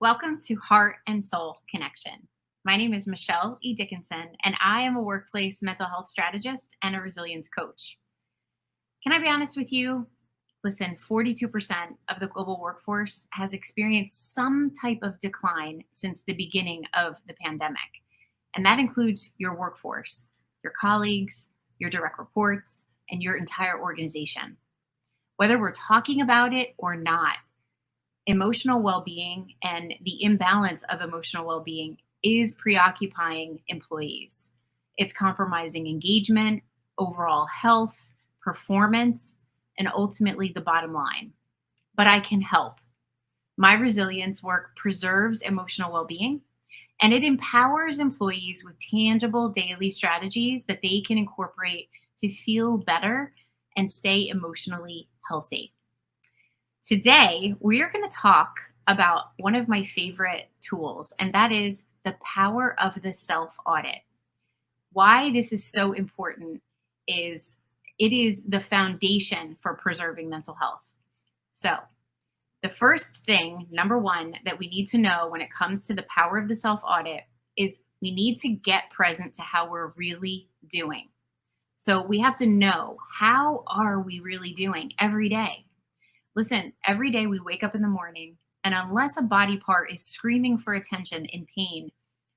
Welcome to Heart and Soul Connection. My name is Michelle E. Dickinson, and I am a workplace mental health strategist and a resilience coach. Can I be honest with you? Listen, 42% of the global workforce has experienced some type of decline since the beginning of the pandemic. And that includes your workforce, your colleagues, your direct reports, and your entire organization. Whether we're talking about it or not, emotional well being and the imbalance of emotional well being is preoccupying employees. It's compromising engagement, overall health, performance, and ultimately the bottom line. But I can help. My resilience work preserves emotional well being and it empowers employees with tangible daily strategies that they can incorporate to feel better and stay emotionally healthy. Today, we are going to talk about one of my favorite tools, and that is the power of the self audit. Why this is so important is it is the foundation for preserving mental health. So, the first thing, number one, that we need to know when it comes to the power of the self audit is we need to get present to how we're really doing. So, we have to know, how are we really doing every day? Listen, every day we wake up in the morning, and unless a body part is screaming for attention in pain,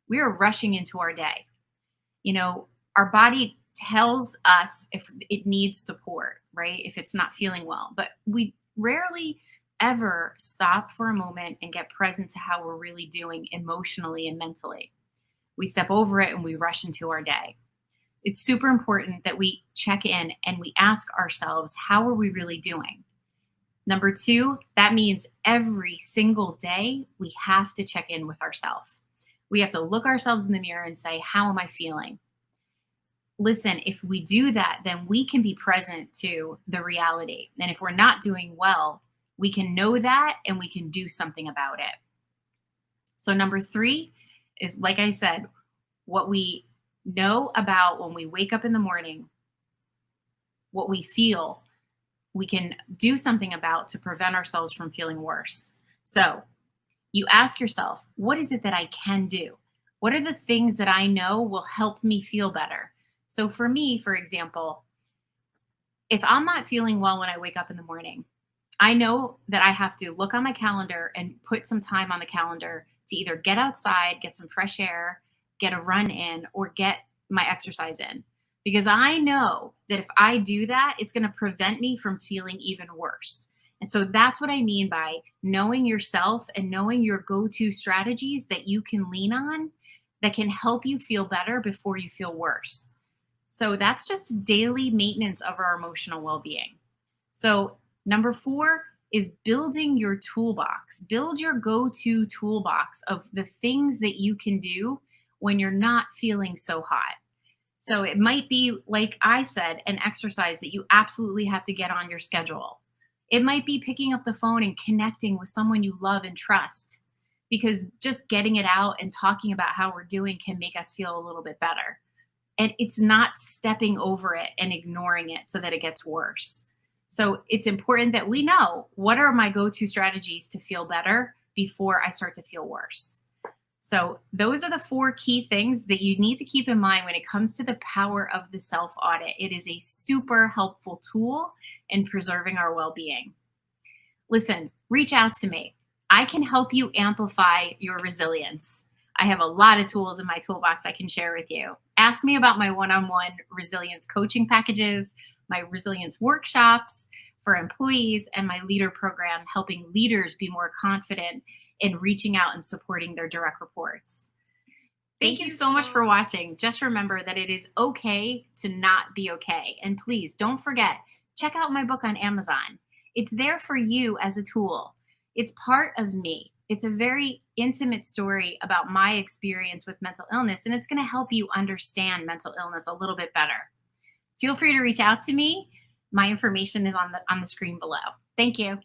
we are rushing into our day. You know, our body tells us if it needs support, right? If it's not feeling well, but we rarely ever stop for a moment and get present to how we're really doing emotionally and mentally. We step over it and we rush into our day. It's super important that we check in and we ask ourselves, how are we really doing? Number two, that means every single day we have to check in with ourselves. We have to look ourselves in the mirror and say, how am I feeling? Listen, if we do that, then we can be present to the reality. And if we're not doing well, we can know that and we can do something about it. So, number three is, like I said, what we know about when we wake up in the morning, what we feel, we can do something about to prevent ourselves from feeling worse. So you ask yourself, what is it that I can do? What are the things that I know will help me feel better? So for me, for example, if I'm not feeling well when I wake up in the morning, I know that I have to look on my calendar and put some time on the calendar to either get outside, get some fresh air, get a run in, or get my exercise in. Because I know that if I do that, it's going to prevent me from feeling even worse. And so that's what I mean by knowing yourself and knowing your go to strategies that you can lean on that can help you feel better before you feel worse. So that's just daily maintenance of our emotional well being. So, number four is building your toolbox. Build your go to toolbox of the things that you can do when you're not feeling so hot. So it might be, like I said, an exercise that you absolutely have to get on your schedule. It might be picking up the phone and connecting with someone you love and trust, because just getting it out and talking about how we're doing can make us feel a little bit better. And it's not stepping over it and ignoring it so that it gets worse. So it's important that we know, what are my go to strategies to feel better before I start to feel worse. So those are the four key things that you need to keep in mind when it comes to the power of the self audit. It is a super helpful tool in preserving our well being. Listen, reach out to me. I can help you amplify your resilience. I have a lot of tools in my toolbox I can share with you. Ask me about my one-on-one resilience coaching packages, my resilience workshops for employees, and my leader program, helping leaders be more confident in reaching out and supporting their direct reports. Thank you so much for watching. Just remember that it is okay to not be okay. And please don't forget, check out my book on Amazon. It's there for you as a tool. It's part of me. It's a very intimate story about my experience with mental illness, and it's going to help you understand mental illness a little bit better. Feel free to reach out to me. My information is on the screen below. Thank you.